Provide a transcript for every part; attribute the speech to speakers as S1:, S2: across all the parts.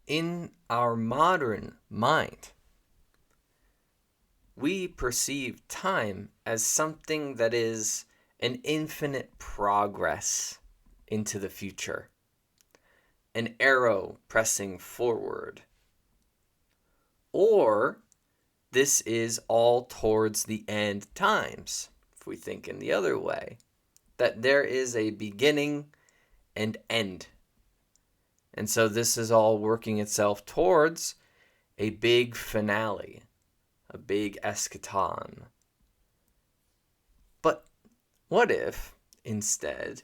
S1: in our modern mind, we perceive time as something that is an infinite progress into the future, an arrow pressing forward. Or this is all towards the end times, if we think in the other way, that there is a beginning and end. And so this is all working itself towards a big finale, a big eschaton. But what if, instead,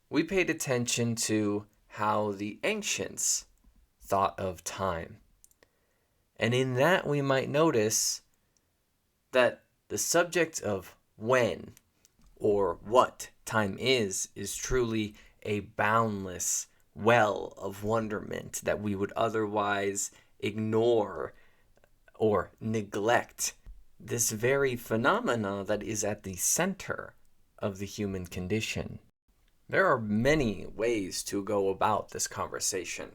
S1: we paid attention to how the ancients thought of time? And in that we might notice that the subject of when or what time is truly a boundless well of wonderment that we would otherwise ignore or neglect this very phenomena that is at the center of the human condition. There are many ways to go about this conversation,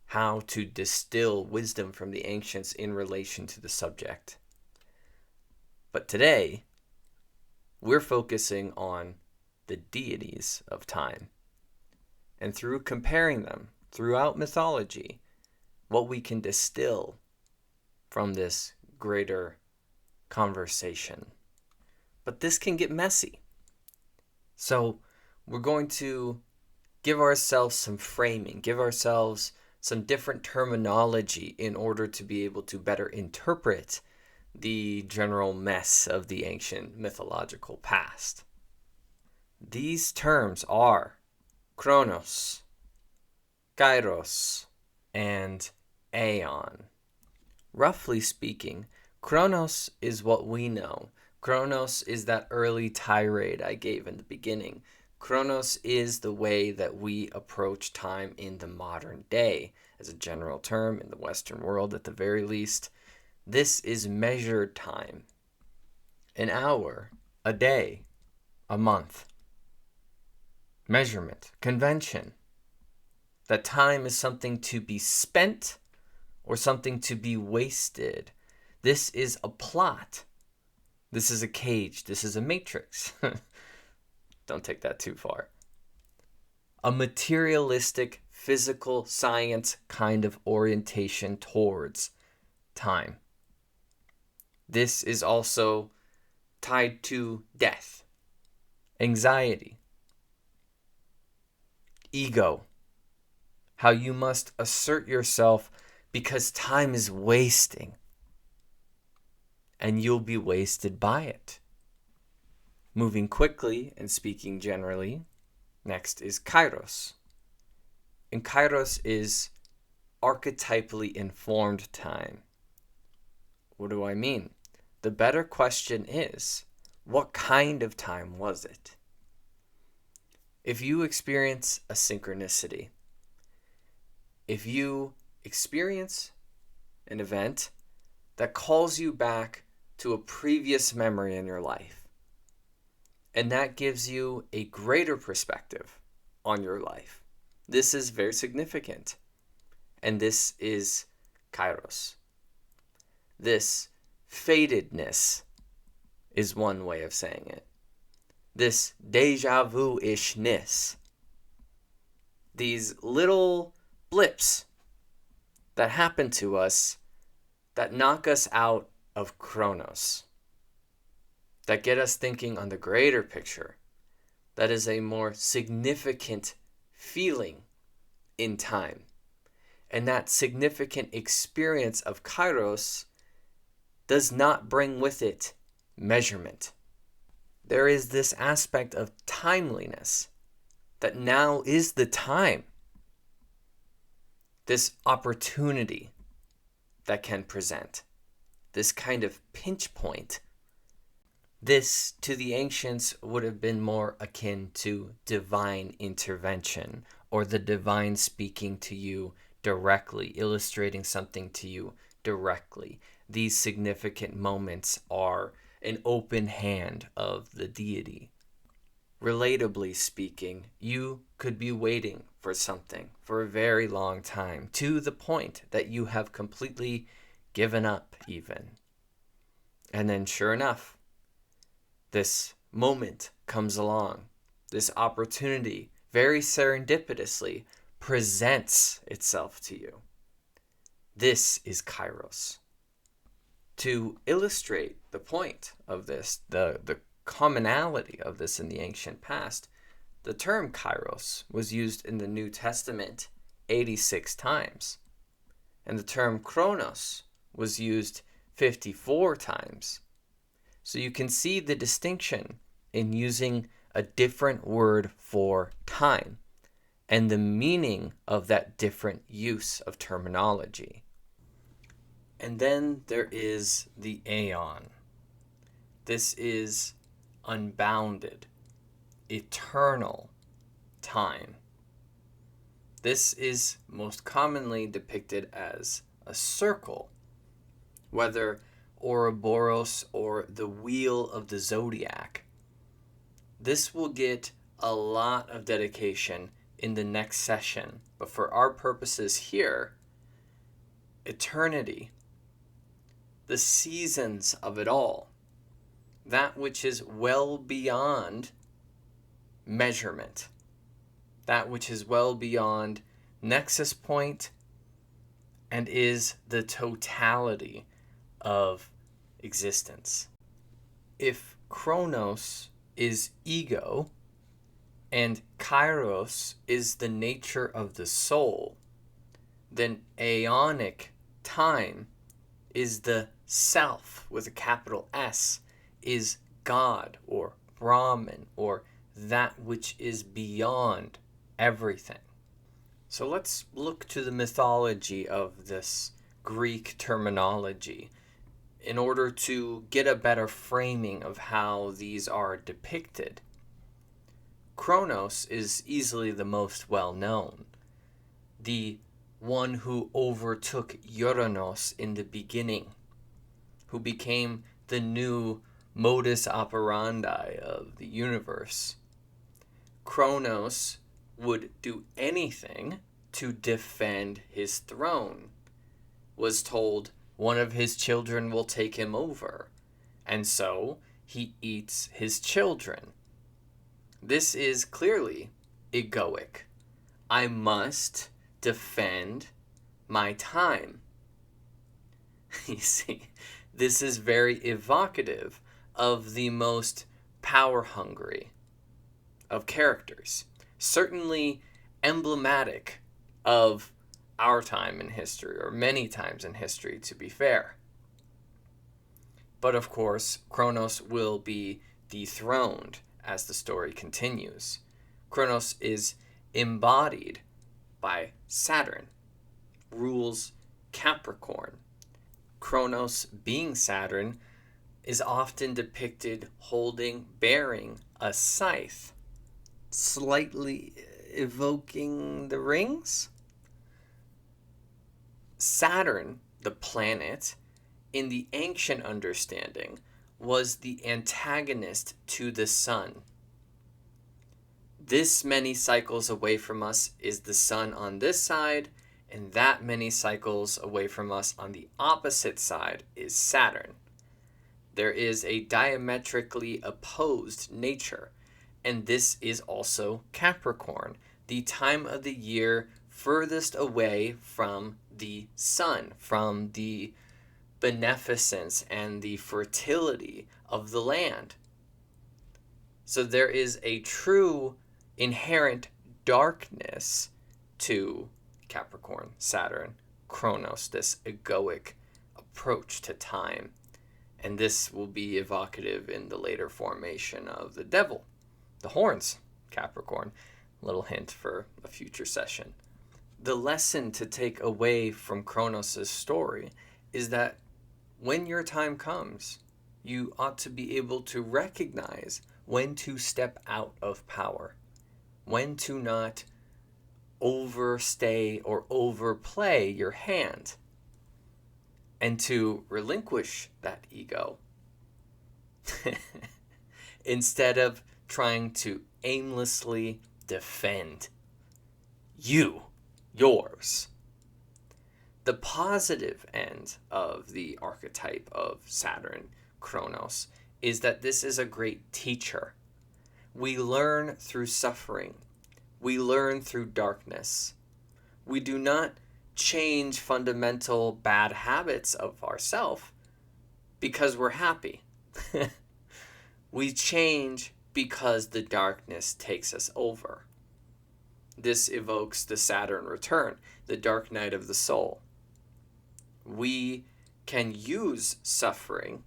S1: how to distill wisdom from the ancients in relation to the subject. But today, we're focusing on the deities of time. And through comparing them throughout mythology, what we can distill from this greater conversation. But this can get messy. So we're going to give ourselves some framing, give ourselves some different terminology in order to be able to better interpret the general mess of the ancient mythological past. These terms are Chronos, Kairos, and Aion. Roughly speaking, Chronos is what we know. Chronos is that early tirade I gave in the beginning. Chronos is the way that we approach time in the modern day, as a general term in the Western world at the very least. This is measured time. An hour, a day, a month. Measurement, convention. That time is something to be spent or something to be wasted. This is a plot. This is a cage. This is a matrix. Don't take that too far. A materialistic, physical science kind of orientation towards time. This is also tied to death, anxiety, ego, how you must assert yourself because time is wasting and you'll be wasted by it. Moving quickly and speaking generally, next is Kairos. And Kairos is archetypally informed time. What do I mean? The better question is, what kind of time was it? If you experience a synchronicity, if you experience an event that calls you back to a previous memory in your life, and that gives you a greater perspective on your life, this is very significant. And this is Kairos. This fatedness is one way of saying it. This deja vu-ishness. These little blips that happen to us that knock us out of Chronos, that get us thinking on the greater picture, that is a more significant feeling in time. And that significant experience of Kairos does not bring with it measurement. There is this aspect of timeliness, that now is the time. This opportunity that can present, this kind of pinch point. This, to the ancients, would have been more akin to divine intervention, or the divine speaking to you directly, illustrating something to you directly. These significant moments are an open hand of the deity. Relatably speaking, you could be waiting for something for a very long time, to the point that you have completely given up even. And then sure enough, this moment comes along. This opportunity very serendipitously presents itself to you. This is Kairos. To illustrate the point of this, the commonality of this in the ancient past, the term Kairos was used in the New Testament 86 times, and the term Chronos was used 54 times. So you can see the distinction in using a different word for time and the meaning of that different use of terminology. And then there is the Aion. This is unbounded, eternal time. This is most commonly depicted as a circle, whether Ouroboros or the wheel of the zodiac. This will get a lot of dedication in the next session, but for our purposes here, eternity, the seasons of it all, that which is well beyond measurement, that which is well beyond nexus point and is the totality of existence. If Chronos is ego and Kairos is the nature of the soul, then Aeonic time is the self with a capital S, is God or Brahman or that which is beyond everything. So let's look to the mythology of this Greek terminology in order to get a better framing of how these are depicted. Chronos is easily the most well known, the one who overtook Uranus in the beginning, who became the new modus operandi of the universe. Chronos would do anything to defend his throne, was told one of his children will take him over, and so he eats his children. This is clearly egoic. I must defend my time. You see, this is very evocative of the most power-hungry of characters. Certainly emblematic of our time in history, or many times in history, to be fair. But of course, Chronos will be dethroned as the story continues. Chronos is embodied by Saturn, rules Capricorn. Chronos, being Saturn, is often depicted bearing a scythe, slightly evoking the rings. Saturn, the planet, in the ancient understanding, was the antagonist to the sun. This many cycles away from us is the sun on this side, and that many cycles away from us on the opposite side is Saturn. There is a diametrically opposed nature, and this is also Capricorn, the time of the year furthest away from the sun, from the beneficence and the fertility of the land. So there is a true inherent darkness to Capricorn, Saturn, Chronos, this egoic approach to time. And this will be evocative in the later formation of the devil, the horns, Capricorn. Little hint for a future session. The lesson to take away from Chronos' story is that when your time comes, you ought to be able to recognize when to step out of power, when to not overstay or overplay your hand, and to relinquish that ego instead of trying to aimlessly defend yours. The positive end of the archetype of Saturn, Chronos, is that this is a great teacher. We learn through suffering. We learn through darkness. We do not change fundamental bad habits of ourselves because we're happy. We change because the darkness takes us over. This evokes the Saturn return, the dark night of the soul. We can use suffering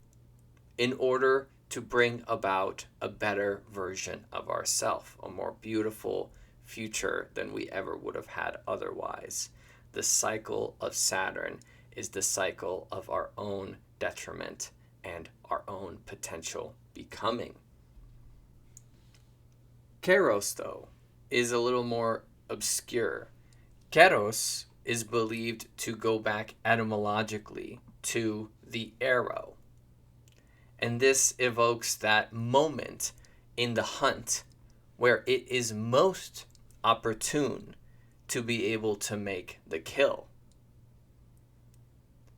S1: in order to bring about a better version of ourselves, a more beautiful future than we ever would have had otherwise. The cycle of Saturn is the cycle of our own detriment and our own potential becoming. Kairos, though, is a little more obscure. Kairos is believed to go back etymologically to the arrow. And this evokes that moment in the hunt where it is most opportune to be able to make the kill.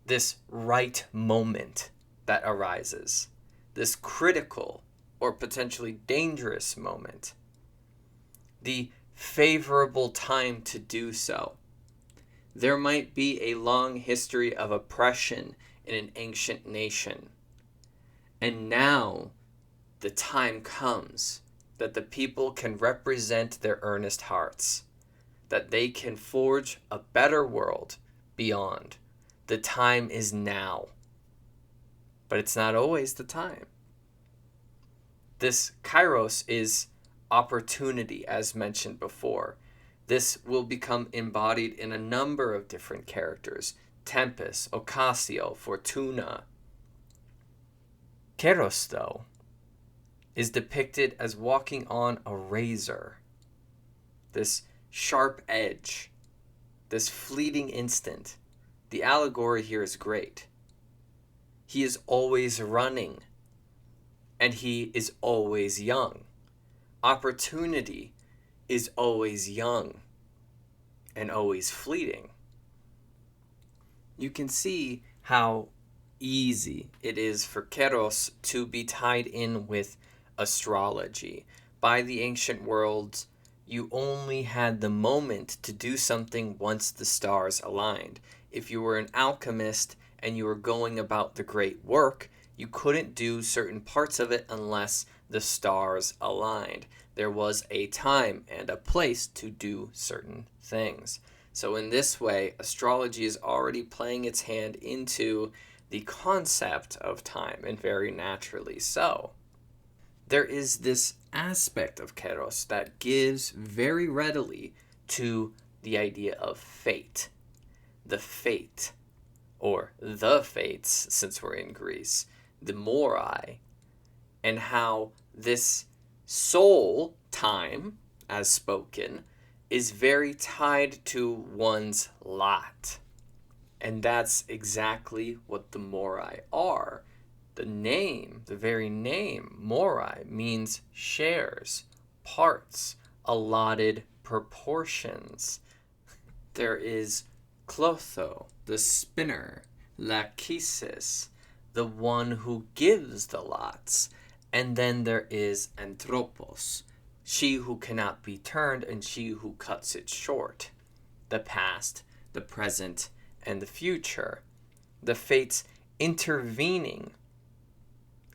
S1: This right moment that arises, this critical or potentially dangerous moment, the favorable time to do so. There might be a long history of oppression in an ancient nation. And now the time comes that the people can represent their earnest hearts, that they can forge a better world beyond. The time is now. But it's not always the time. This Kairos is opportunity, as mentioned before. This will become embodied in a number of different characters: Tempest, Ocasio, Fortuna. Kairos, though, is depicted as walking on a razor. This sharp edge, this fleeting instant. The allegory here is great. He is always running, and he is always young. Opportunity is always young and always fleeting. You can see how easy it is for Kairos to be tied in with astrology. By the ancient worlds, you only had the moment to do something once the stars aligned. If you were an alchemist and you were going about the great work, you couldn't do certain parts of it unless the stars aligned. There was a time and a place to do certain things. So in this way, astrology is already playing its hand into the concept of time, and very naturally so. There is this aspect of Kairos that gives very readily to the idea of fate. The fate, or the fates, since we're in Greece, the morai, and how this soul time, as spoken, is very tied to one's lot. And that's exactly what the morai are. The name, the very name, morai, means shares, parts, allotted proportions. There is Clotho, the spinner, Lachesis, the one who gives the lots. And then there is Anthropos, she who cannot be turned and she who cuts it short. The past, the present, and the future. The fates intervening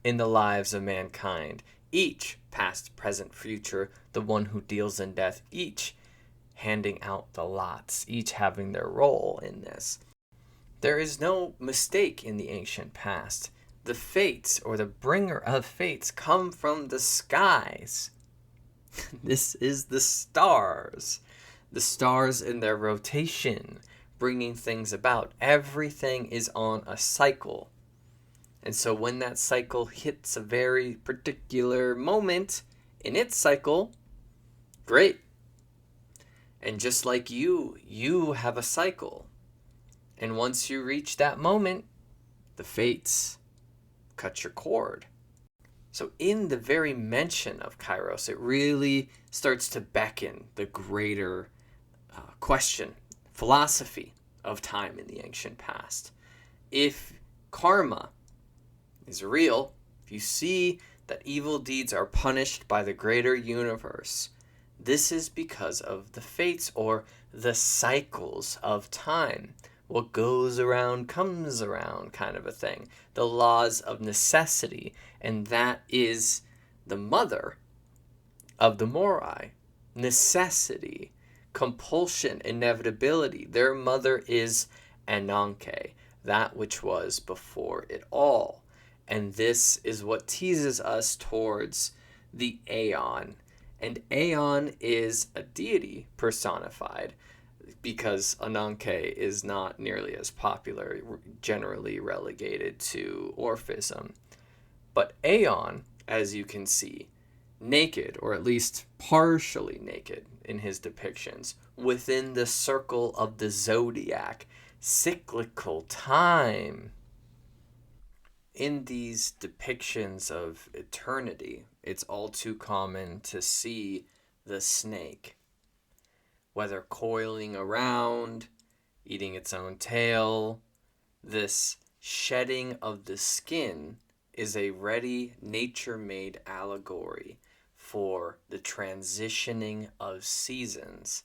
S1: in the lives of mankind. Each, past, present, future, the one who deals in death, each handing out the lots, each having their role in this. There is no mistake in the ancient past. The fates, or the bringer of fates, come from the skies. This is the stars. The stars in their rotation, bringing things about. Everything is on a cycle. And so when that cycle hits a very particular moment in its cycle, great. And just like you have a cycle. And once you reach that moment, the fates cut your cord. So in the very mention of Kairos, it really starts to beckon the greater question, philosophy of time in the ancient past. If karma is real, if you see that evil deeds are punished by the greater universe, this is because of the fates or the cycles of time. What goes around comes around, kind of a thing. The laws of necessity, and that is the mother of the Morai. Necessity, compulsion, inevitability. Their mother is Ananke, that which was before it all. And this is what teases us towards the Aion. And Aion is a deity personified, because Ananke is not nearly as popular, generally relegated to Orphism. But Aion, as you can see, naked, or at least partially naked in his depictions, within the circle of the zodiac, cyclical time. In these depictions of eternity, it's all too common to see the snake, whether coiling around, eating its own tail. This shedding of the skin is a ready nature-made allegory for the transitioning of seasons.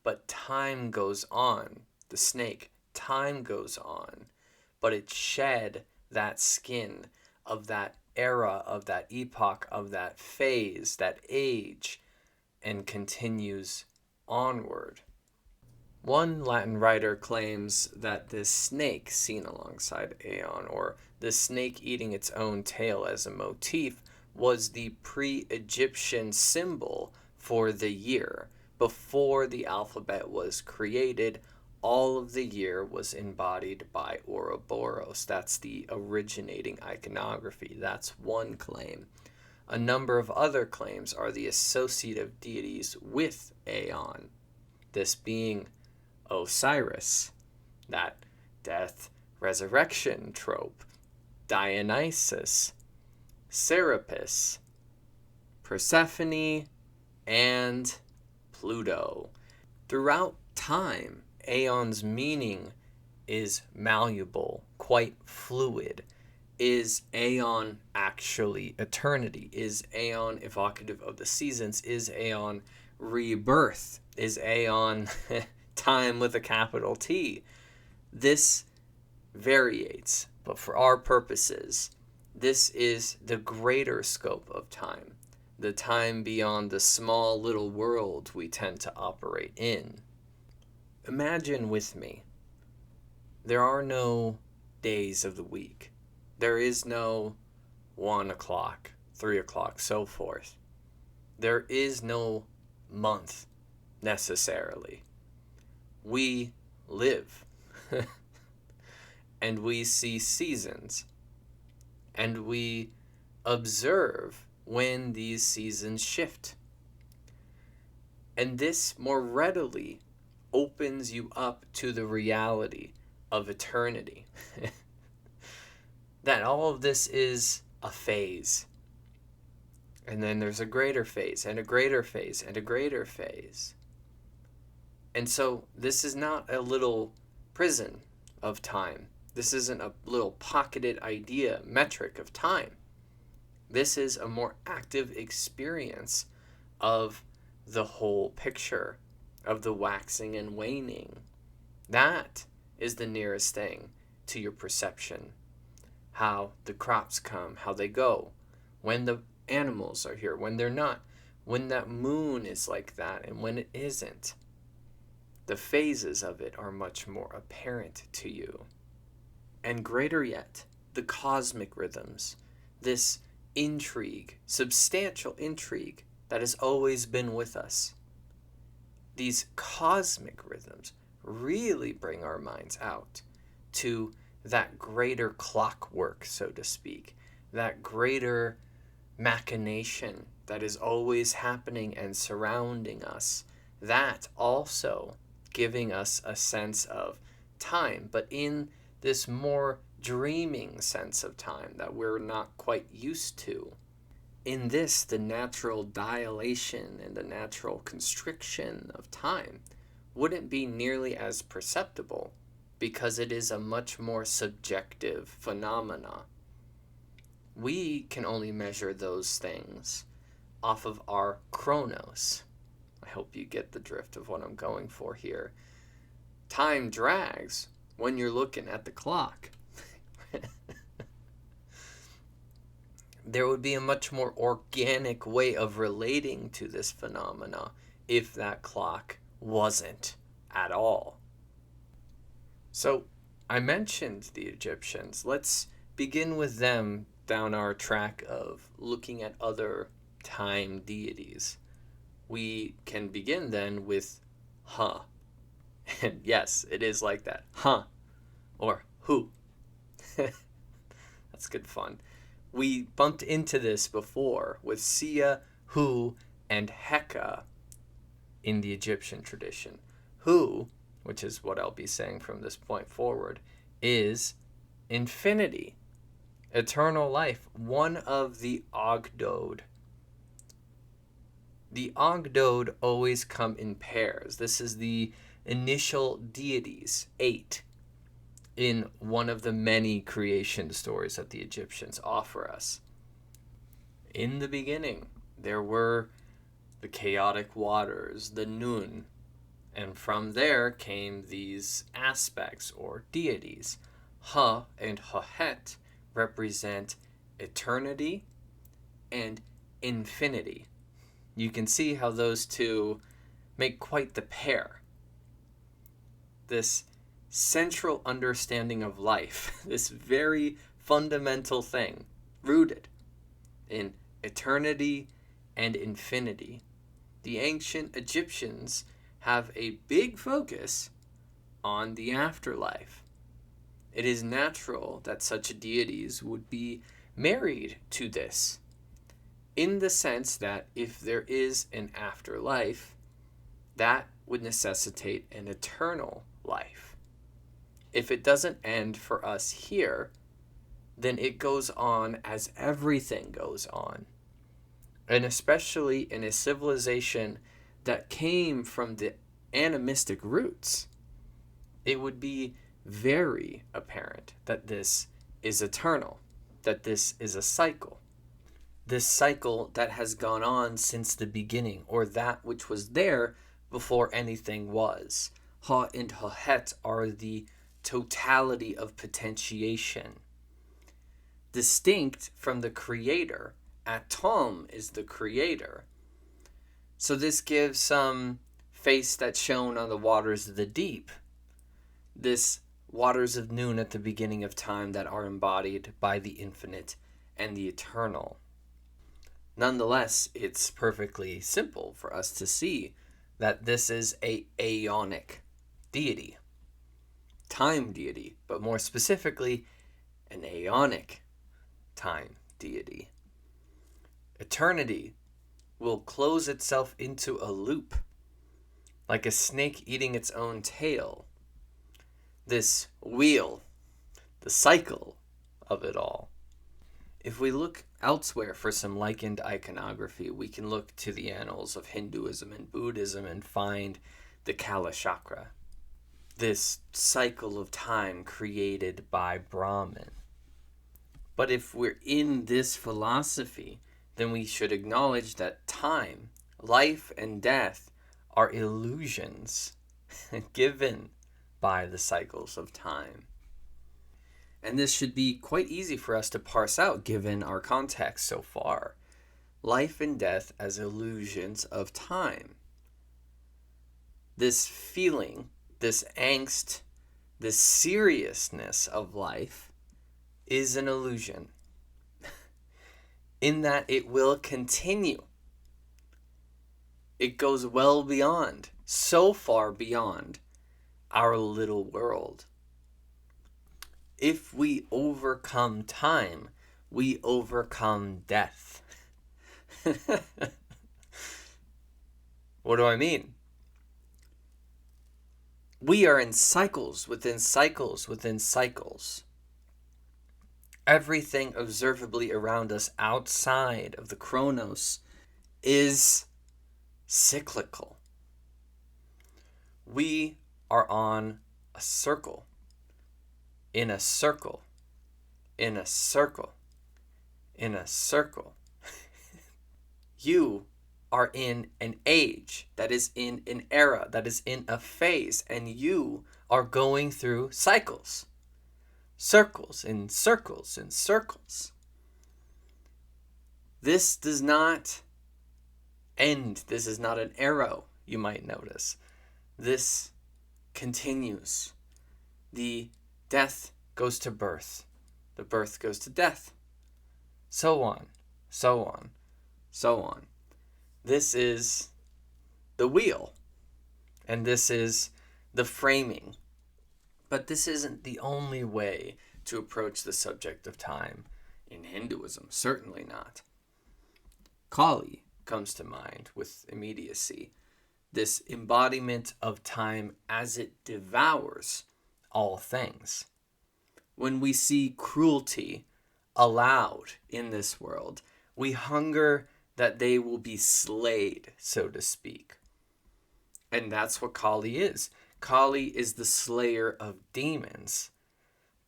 S1: But time goes on. The snake, time goes on. But it shed that skin of that era, of that epoch, of that phase, that age, and continues onward. One Latin writer claims that this snake seen alongside Aion, or the snake eating its own tail as a motif, was the pre-Egyptian symbol for the year. Before the alphabet was created, all of the year was embodied by Ouroboros. That's the originating iconography. That's one claim. A number of other claims are the associative deities with Aion, this being Osiris, that death, resurrection trope, Dionysus, Serapis, Persephone, and Pluto. Throughout time, Aeon's meaning is malleable, quite fluid. Is Aion actually eternity? Is Aion evocative of the seasons? Is Aion rebirth? Is Aion time with a capital T? This variates, but for our purposes, this is the greater scope of time, the time beyond the small little world we tend to operate in. Imagine with me, there are no days of the week. There is no 1 o'clock, 3 o'clock, so forth. There is no month, necessarily. We live. And we see seasons. And we observe when these seasons shift. And this more readily opens you up to the reality of eternity. That all of this is a phase. And then there's a greater phase, and a greater phase, and a greater phase. And so this is not a little prison of time. This isn't a little pocketed idea, metric of time. This is a more active experience of the whole picture, of the waxing and waning. That is the nearest thing to your perception. How the crops come, how they go, when the animals are here, when they're not, when that moon is like that and when it isn't. The phases of it are much more apparent to you. And greater yet, the cosmic rhythms, this intrigue, substantial intrigue that has always been with us. These cosmic rhythms really bring our minds out to that greater clockwork, so to speak, that greater machination that is always happening and surrounding us, that also giving us a sense of time, but in this more dreaming sense of time that we're not quite used to. In this, the natural dilation and the natural constriction of time wouldn't be nearly as perceptible because it is a much more subjective phenomena. We can only measure those things off of our Chronos. I hope you get the drift of what I'm going for here. Time drags when you're looking at the clock. There would be a much more organic way of relating to this phenomena if that clock wasn't at all. So, I mentioned the Egyptians. Let's begin with them down our track of looking at other time deities. We can begin then with Ha. And yes, it is like that. Ha. Or Hu. That's good fun. We bumped into this before with Sia, Hu, and Heka in the Egyptian tradition. Hu, which is what I'll be saying from this point forward, is infinity, eternal life, one of the Ogdoad. The Ogdoad always come in pairs. This is the initial deities, 8, in one of the many creation stories that the Egyptians offer us. In the beginning, there were the chaotic waters, the Nun, and from there came these aspects or deities. Ha and Hahet represent eternity and infinity. You can see how those two make quite the pair. This central understanding of life, this very fundamental thing, rooted in eternity and infinity. The ancient Egyptians have a big focus on the afterlife. It is natural that such deities would be married to this, in the sense that if there is an afterlife, that would necessitate an eternal life. If it doesn't end for us here, then it goes on as everything goes on. And especially in a civilization that came from the animistic roots, it would be very apparent that this is eternal, that this is a cycle. This cycle that has gone on since the beginning, or that which was there before anything was. Ha and Hahet are the totality of potentiation. Distinct from the creator, Atom is the creator. So this gives some face that's shown on the waters of the deep. This waters of noon at the beginning of time that are embodied by the infinite and the eternal. Nonetheless, it's perfectly simple for us to see that this is a Aionic deity. Time deity, but more specifically, an Aionic time deity. Eternity will close itself into a loop, like a snake eating its own tail. This wheel, the cycle of it all. If we look elsewhere for some likened iconography, we can look to the annals of Hinduism and Buddhism and find the Kala Chakra, this cycle of time created by Brahman. But if we're in this philosophy, then we should acknowledge that time, life, and death are illusions given by the cycles of time. And this should be quite easy for us to parse out given our context so far. Life and death as illusions of time. This feeling, this angst, this seriousness of life is an illusion. In that it will continue. It goes well beyond, so far beyond, our little world. If we overcome time, we overcome death. What do I mean? We are in cycles within cycles within cycles. Everything observably around us outside of the Chronos is cyclical. We are on a circle, in a circle, in a circle, in a circle. You are in an age, that is in an era, that is in a phase, and you are going through cycles, circles and circles and circles. This does not end. This is not an arrow, you might notice. This continues. The death goes to birth. The birth goes to death. So on, so on, so on. This is the wheel, and this is the framing. But this isn't the only way to approach the subject of time in Hinduism, certainly not. Kali comes to mind with immediacy, this embodiment of time as it devours all things. When we see cruelty allowed in this world, we hunger that they will be slayed, so to speak. And that's what Kali is. Kali is the slayer of demons.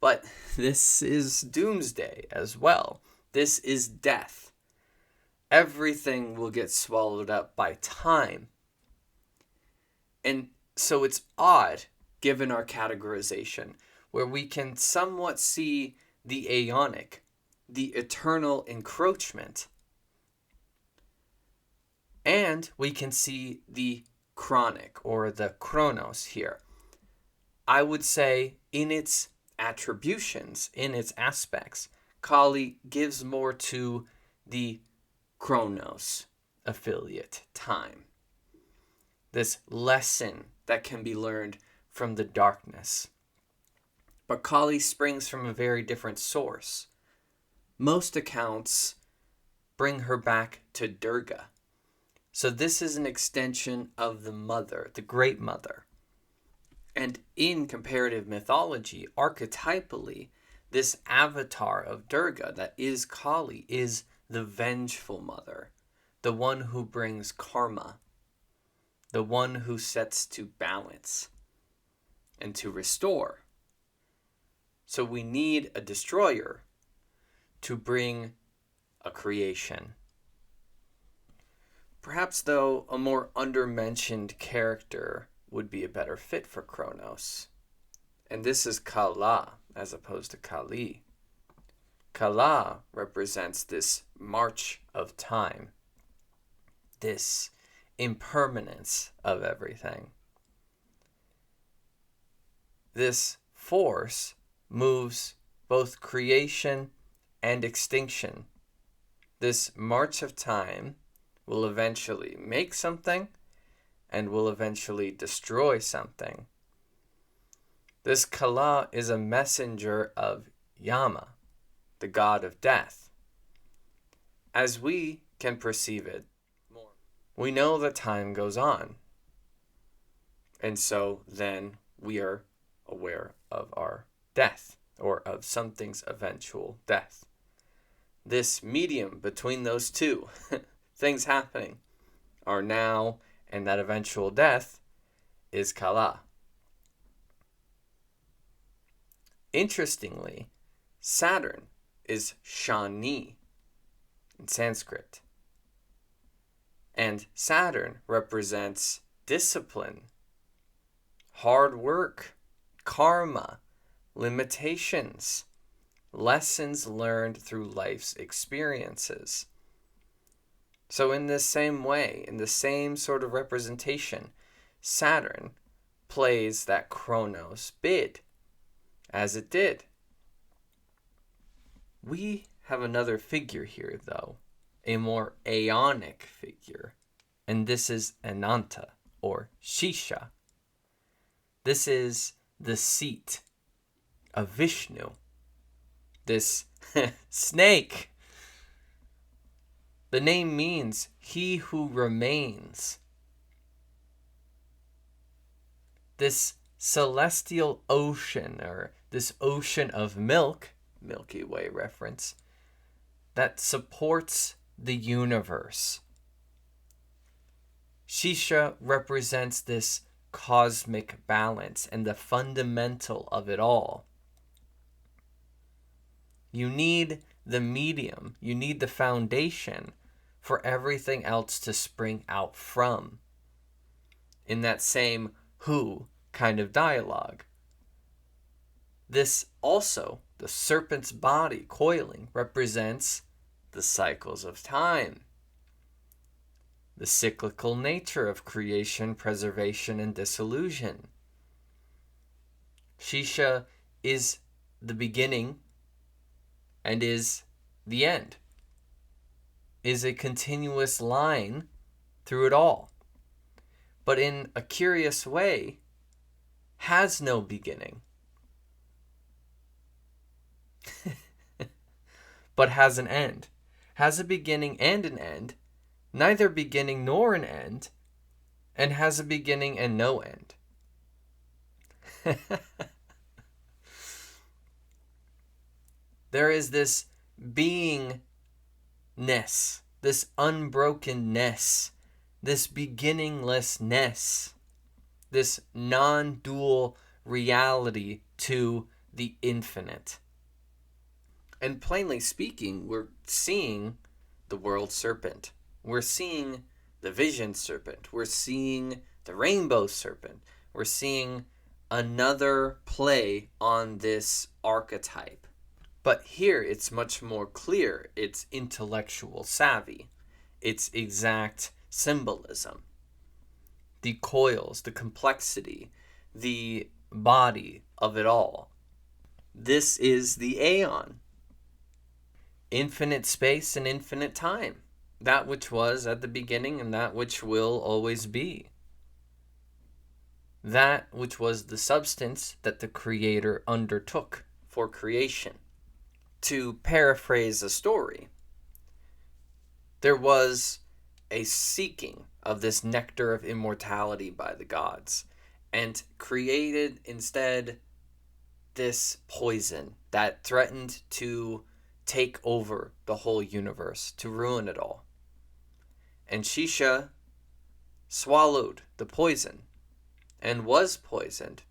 S1: But this is doomsday as well. This is death. Everything will get swallowed up by time. And so it's odd, given our categorization, where we can somewhat see the Aionic, the eternal encroachment, and we can see the chronic, or the Chronos here. I would say in its attributions, in its aspects, Kali gives more to the Chronos affiliate, time. This lesson that can be learned from the darkness. But Kali springs from a very different source. Most accounts bring her back to Durga. So this is an extension of the mother, the great mother. And in comparative mythology, archetypally, this avatar of Durga that is Kali is the vengeful mother, the one who brings karma, the one who sets to balance and to restore. So we need a destroyer to bring a creation. Perhaps, though, a more undermentioned character would be a better fit for Chronos. And this is Kala, as opposed to Kali. Kala represents this march of time, this impermanence of everything. This force moves both creation and extinction. This march of time will eventually make something and will eventually destroy something. This Kala is a messenger of Yama, the god of death. As we can perceive it, we know that time goes on. And so then we are aware of our death, or of something's eventual death. This medium between those two things happening, our now and that eventual death, is Kala. Interestingly, Saturn is Shani in Sanskrit. And Saturn represents discipline, hard work, karma, limitations, lessons learned through life's experiences. So in this same way, in the same sort of representation, Saturn plays that Chronos bid, as it did. We have another figure here, though, a more Aionic figure, and this is Ananta, or Shisha. This is the seat of Vishnu, this snake. The name means he who remains. This celestial ocean, or this ocean of milk, Milky Way reference, that supports the universe. Shisha represents this cosmic balance and the fundamental of it all. You need the medium, you need the foundation for everything else to spring out from. In that same who kind of dialogue. This also, the serpent's body coiling, represents the cycles of time, the cyclical nature of creation, preservation, and dissolution. Shisha is the beginning and is the end, is a continuous line through it all, but in a curious way, has no beginning, but has an end, has a beginning and an end, neither beginning nor an end, and has a beginning and no end. There is this beingness, this unbrokenness, this beginninglessness, this non-dual reality to the infinite. And plainly speaking, we're seeing the world serpent. We're seeing the vision serpent. We're seeing the rainbow serpent. We're seeing another play on this archetype. But here it's much more clear. It's intellectual savvy. It's exact symbolism. The coils, the complexity, the body of it all. This is the Aion. Infinite space and infinite time. That which was at the beginning and that which will always be. That which was the substance that the Creator undertook for creation. To paraphrase a story, there was a seeking of this nectar of immortality by the gods, and created instead this poison that threatened to take over the whole universe, to ruin it all. And Shisha swallowed the poison and was poisoned,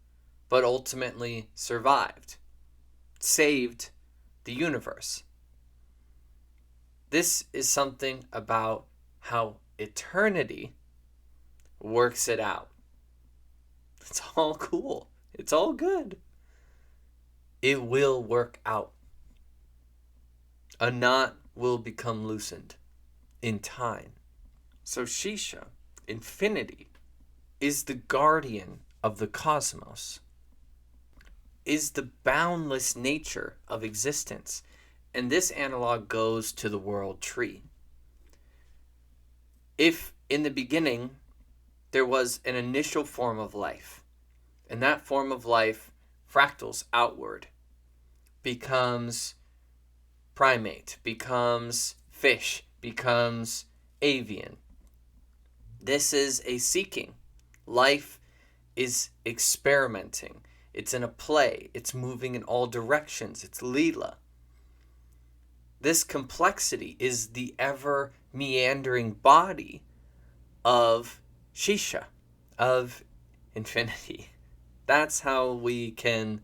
S1: but ultimately survived, saved the universe. This is something about how eternity works it out. It's all cool. It's all good. It will work out. A knot will become loosened in time. So Shisha, infinity, is the guardian of the cosmos, is the boundless nature of existence. And this analog goes to the world tree. If in the beginning there was an initial form of life, and that form of life fractals outward, becomes primate, becomes fish, becomes avian. This is a seeking. Life is experimenting. It's in a play. It's moving in all directions. It's Leela. This complexity is the ever meandering body of Shisha, of infinity. That's how we can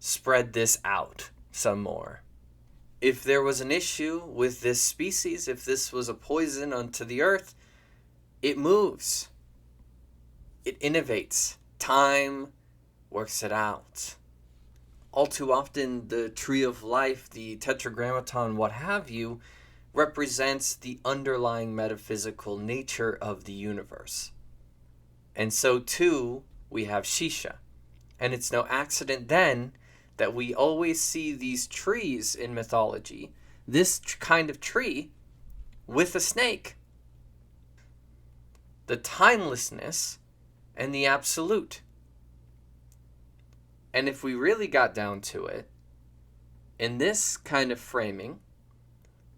S1: spread this out some more. If there was an issue with this species, if this was a poison unto the earth, it moves. It innovates. Time works it out. All too often, the tree of life, the tetragrammaton, what have you, represents the underlying metaphysical nature of the universe. And so, too, we have Shisha. And it's no accident then that we always see these trees in mythology, this kind of tree with a snake. The timelessness and the absolute. And if we really got down to it, in this kind of framing,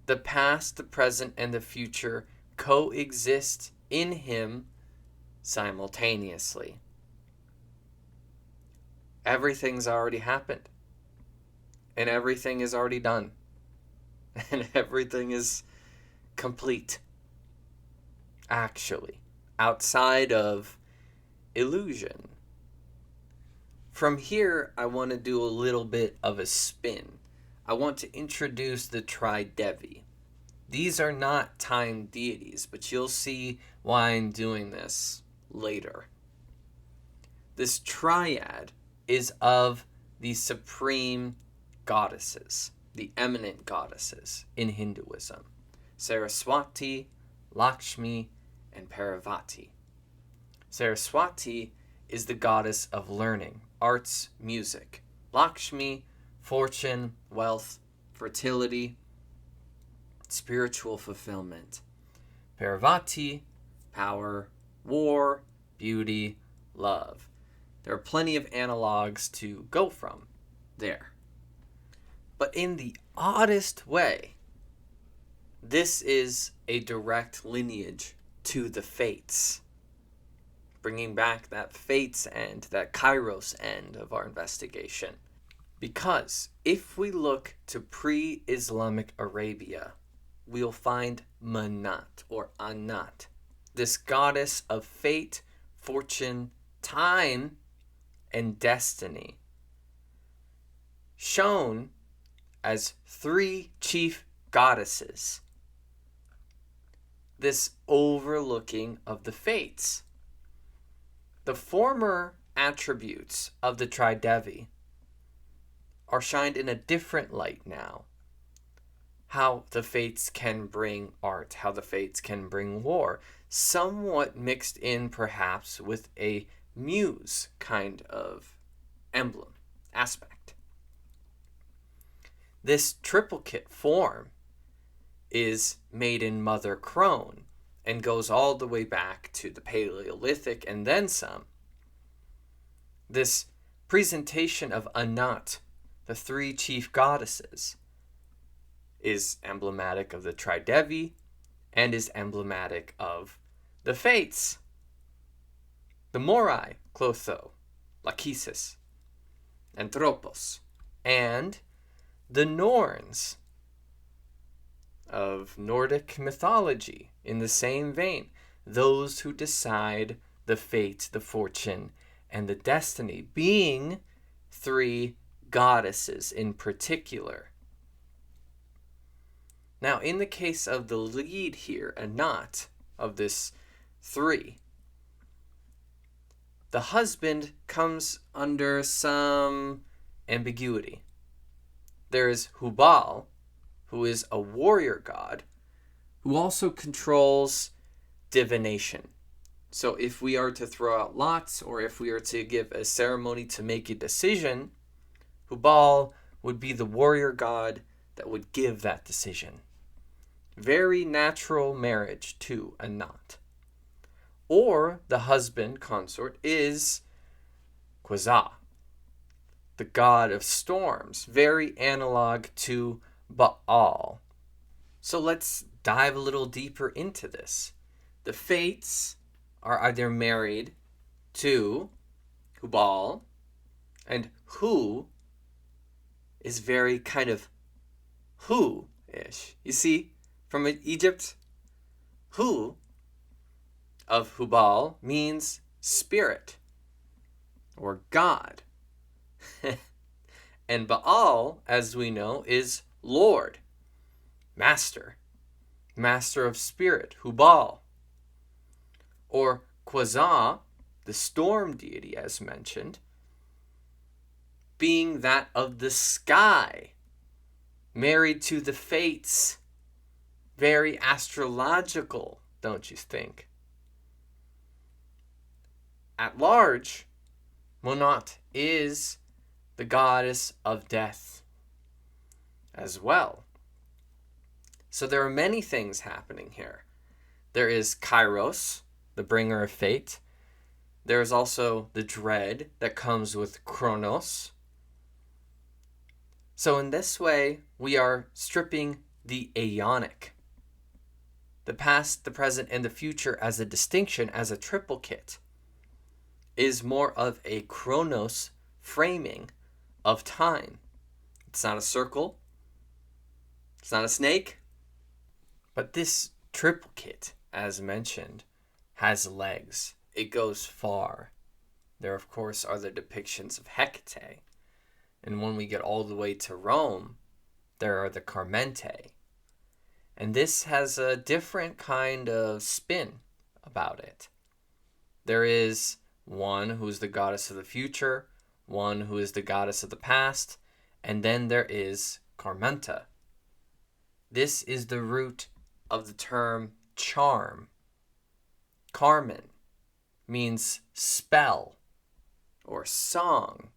S1: the past, the present, and the future coexist in him simultaneously. Everything's already happened. And everything is already done. And everything is complete. Actually, outside of illusion. From here, I want to do a little bit of a spin. I want to introduce the Tridevi. These are not time deities, but you'll see why I'm doing this later. This triad is of the supreme goddesses, the eminent goddesses in Hinduism: Saraswati, Lakshmi, and Parvati. Saraswati is the goddess of learning, arts, music. Lakshmi, fortune, wealth, fertility, spiritual fulfillment. Parvati, power, war, beauty, love. There are plenty of analogs to go from there. But in the oddest way, this is a direct lineage to the fates, bringing back that fates end, that Kairos end of our investigation. Because if we look to pre-Islamic Arabia, we'll find Manat or Anat, this goddess of fate, fortune, time, and destiny, shown as 3 chief goddesses, this overlooking of the fates. The former attributes of the Tridevi are shined in a different light now. How the fates can bring art, how the fates can bring war, somewhat mixed in perhaps with a muse kind of emblem, aspect. This triplicate form is made in Mother Crone and goes all the way back to the Paleolithic and then some. This presentation of Anat, the 3 chief goddesses, is emblematic of the Tridevi and is emblematic of the fates. The Morai, Clotho, Lachesis, Anthropos, and the Norns of Nordic mythology, in the same vein, those who decide the fate, the fortune, and the destiny, being 3 goddesses in particular. Now, in the case of the lead here, Anat, of this 3, the husband comes under some ambiguity. There is Hubal, who is a warrior god, who also controls divination. So if we are to throw out lots, or if we are to give a ceremony to make a decision, Hubal would be the warrior god that would give that decision. Very natural marriage to Anat. Or the husband consort is Quasah, the god of storms, very analog to Baal. So let's dive a little deeper into this. The fates are either married to Hubal, and Hu is very kind of Hu-ish. You see, from Egypt, Hu of Hubal means spirit or God. And Baal, as we know, is Lord, master of spirit, Hubal. Or Quasah, the storm deity as mentioned, being that of the sky, married to the fates. Very astrological, don't you think? At large, Monat is the goddess of death as well. So there are many things happening here. There is Kairos, the bringer of fate. There is also the dread that comes with Chronos. So in this way, we are stripping the Aionic, the past, the present, and the future as a distinction, as a triplicate, is more of a Chronos framing of time. It's not a circle. It's not a snake. But this triplicate, as mentioned, has legs. It goes far. there of course are the depictions of Hecate. And when we get all the way to Rome, there are the Carmente. And this has a different kind of spin about it. There is one who is the goddess of the future, one who is the goddess of the past, and then there is Carmenta. This is the root of the term charm. Carmen means spell or song.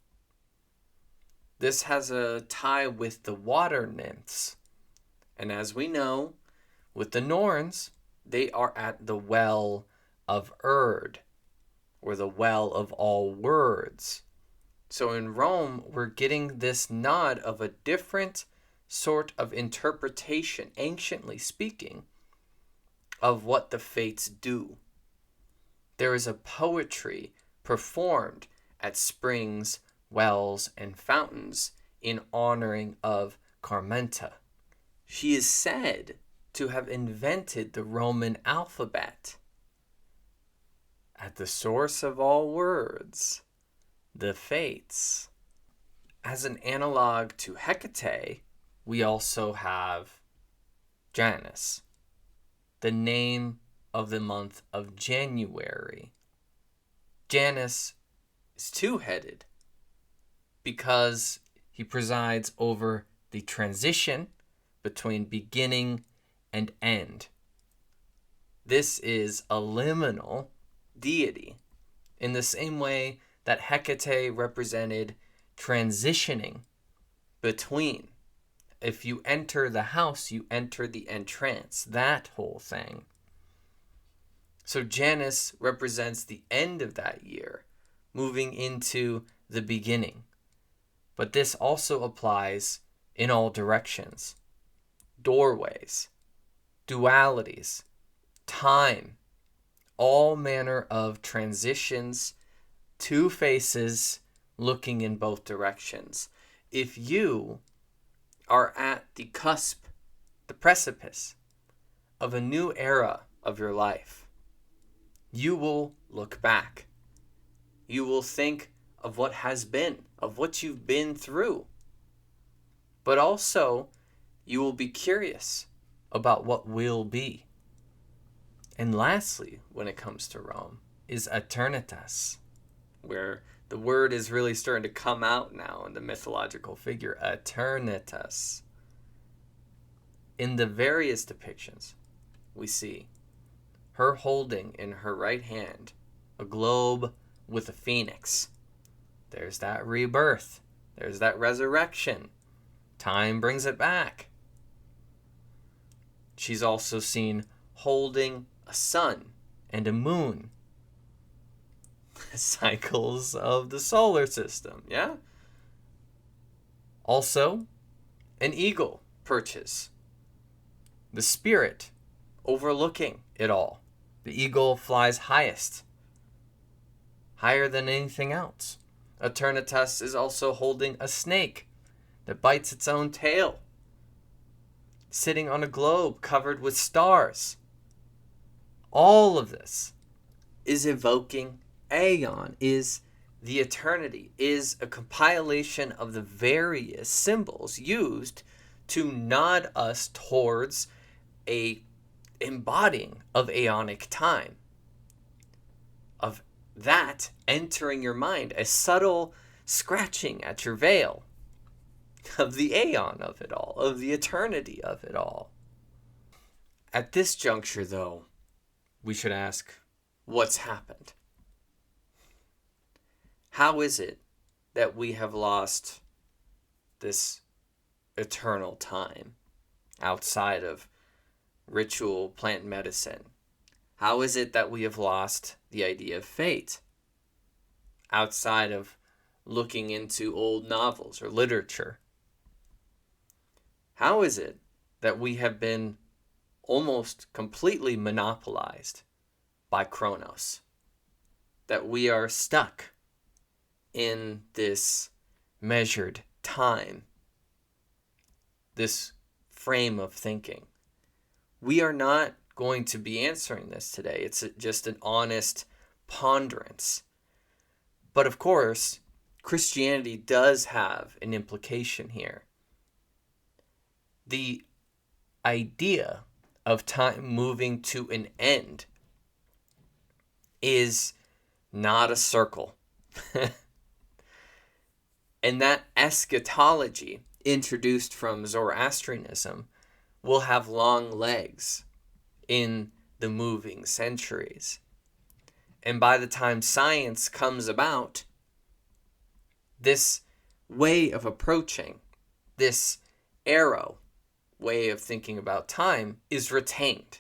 S1: This has a tie with the water nymphs. And as we know, with the Norns, they are at the well of Erd, or the well of all words. So in Rome, we're getting this nod of a different sort of interpretation, anciently speaking, of what the fates do. There is a poetry performed at springs, wells, and fountains in honoring of Carmenta. She is said to have invented the Roman alphabet. At the source of all words, the fates. As an analog to Hecate, we also have Janus, the name of the month of January. Janus is two-headed because he presides over the transition between beginning and end. This is a liminal deity in the same way that Hecate represented transitioning between. If you enter the house, you enter the entrance, that whole thing. So Janus represents the end of that year, moving into the beginning. But this also applies in all directions. Doorways, dualities, time, all manner of transitions, two faces looking in both directions. If you are at the cusp, the precipice of a new era of your life, you will look back. You will think of what has been, of what you've been through. But also, you will be curious about what will be. And lastly, when it comes to Rome, is Eternitas, where the word is really starting to come out now in the mythological figure, Eternitas. In the various depictions, we see her holding in her right hand a globe with a phoenix. There's that rebirth. There's that resurrection. Time brings it back. She's also seen holding a sun and a moon. Cycles of the solar system, yeah? Also, an eagle perches. The spirit overlooking it all. The eagle flies highest, higher than anything else. Eternitas is also holding a snake that bites its own tail, sitting on a globe covered with stars. All of this is evoking Aion, is the eternity, is a compilation of the various symbols used to nod us towards a embodying of Aeonic time. Of that entering your mind, a subtle scratching at your veil of the Aeon of it all, of the eternity of it all. At this juncture, though, we should ask, what's happened? How is it that we have lost this eternal time outside of ritual plant medicine? How is it that we have lost the idea of fate outside of looking into old novels or literature? How is it that we have been almost completely monopolized by Chronos? That we are stuck in this measured time, this frame of thinking? We are not going to be answering this today. It's just an honest ponderance. But of course, Christianity does have an implication here. The idea of time moving to an end is not a circle. And that eschatology, introduced from Zoroastrianism, will have long legs in the moving centuries. And by the time science comes about, this way of approaching, this arrow way of thinking about time, is retained.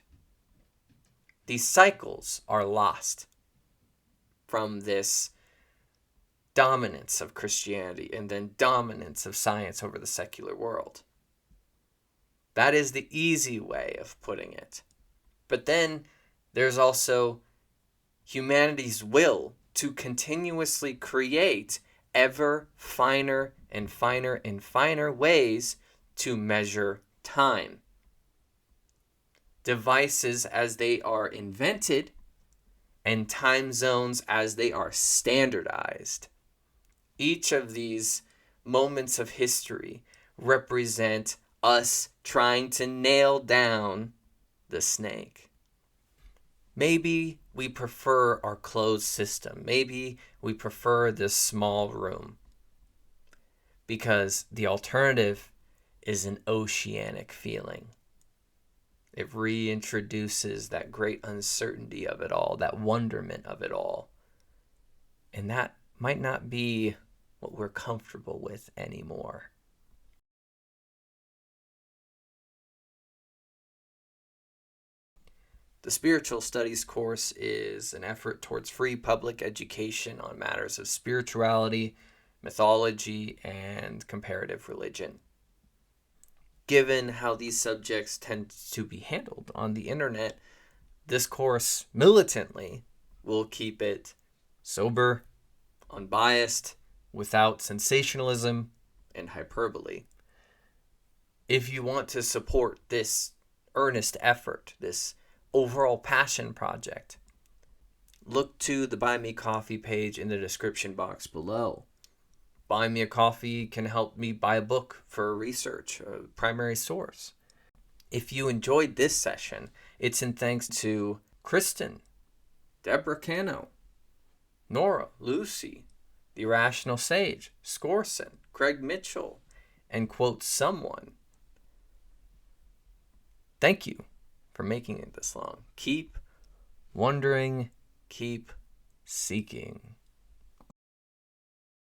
S1: These cycles are lost from this dominance of Christianity and then dominance of science over the secular world. That is the easy way of putting it. But then there's also humanity's will to continuously create ever finer and finer and finer ways to measure time. Devices as they are invented and time zones as they are standardized. Each of these moments of history represent us trying to nail down the snake. Maybe we prefer our closed system. Maybe we prefer this small room, because the alternative is an oceanic feeling. It reintroduces that great uncertainty of it all, that wonderment of it all. And that might not be what we're comfortable with anymore. The Spiritual Studies course is an effort towards free public education on matters of spirituality, mythology, and comparative religion. Given how these subjects tend to be handled on the internet, this course militantly will keep it sober, unbiased, without sensationalism and hyperbole. If you want to support this earnest effort, this overall passion project, look to the Buy Me Coffee page in the description box below. Buy Me a Coffee can help me buy a book for research, a primary source. If you enjoyed this session, it's in thanks to Kristen, Deborah Cano, Nora, Lucy, The Irrational Sage, Scorson, Craig Mitchell, and quote someone. Thank you for making it this long. Keep wondering, keep seeking.